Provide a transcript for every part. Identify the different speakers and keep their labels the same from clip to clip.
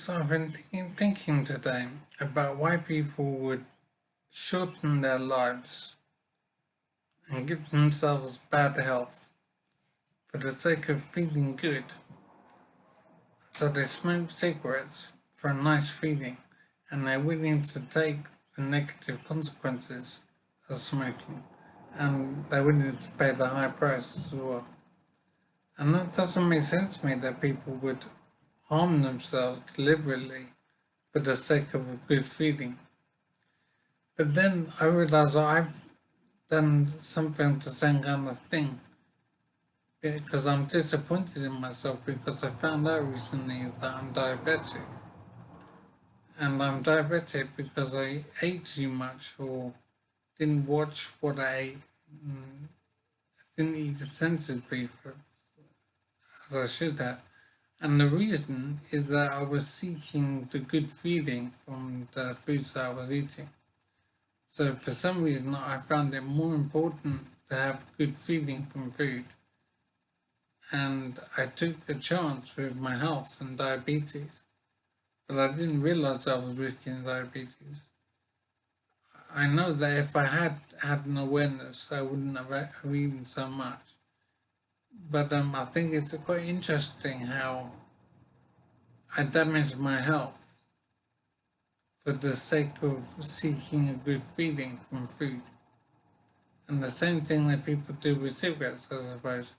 Speaker 1: So I've been thinking today about why people would shorten their lives and give themselves bad health for the sake of feeling good. So they smoke cigarettes for a nice feeling and they're willing to take the negative consequences of smoking and they're willing to pay the high price as well. And that doesn't make sense to me that people would harm themselves deliberately for the sake of a good feeling. But then I realised I've done something the same kind of thing because I'm disappointed in myself because I found out recently that I'm diabetic. And I'm diabetic because I ate too much or didn't watch what I ate, didn't eat sensibly as I should have. And the reason is that I was seeking the good feeling from the foods that I was eating. So for some reason, I found it more important to have good feeling from food. And I took a chance with my health and diabetes. But I didn't realize I was risking diabetes. I know that if I had had an awareness, I wouldn't have eaten so much. But I think it's quite interesting how I damaged my health for the sake of seeking a good feeling from food. And the same thing that people do with cigarettes, I suppose.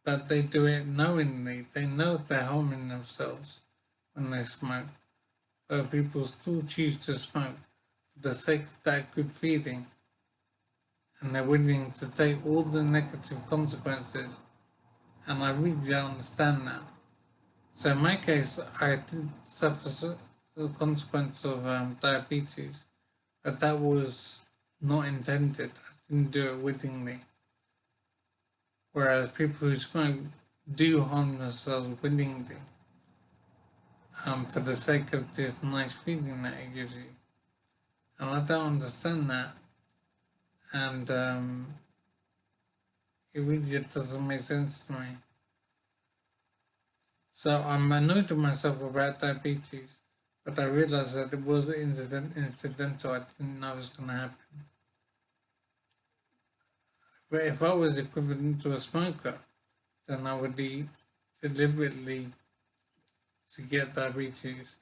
Speaker 1: But they do it knowingly. They know they're harming themselves when they smoke. But people still choose to smoke for the sake of that good feeling. And they're willing to take all the negative consequences. And I really don't understand that. So in my case, I did suffer the consequence of diabetes. But that was not intended. I didn't do it wittingly. Whereas people who smoke do harm themselves willingly for the sake of this nice feeling that it gives you. And I don't understand that. And it really just doesn't make sense to me. So I'm annoyed with myself about diabetes, but I realized that it was incidental. I didn't know it was going to happen. But if I was equivalent to a smoker, then I would eat deliberately to get diabetes,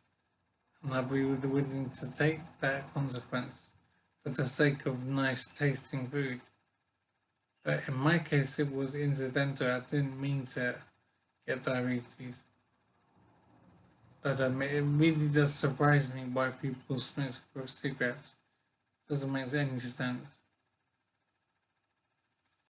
Speaker 1: and I'd be willing to take that consequence for the sake of nice tasting food. But in my case, it was incidental. I didn't mean to get diabetes. But it really does surprise me why people smoke cigarettes. Doesn't make any sense.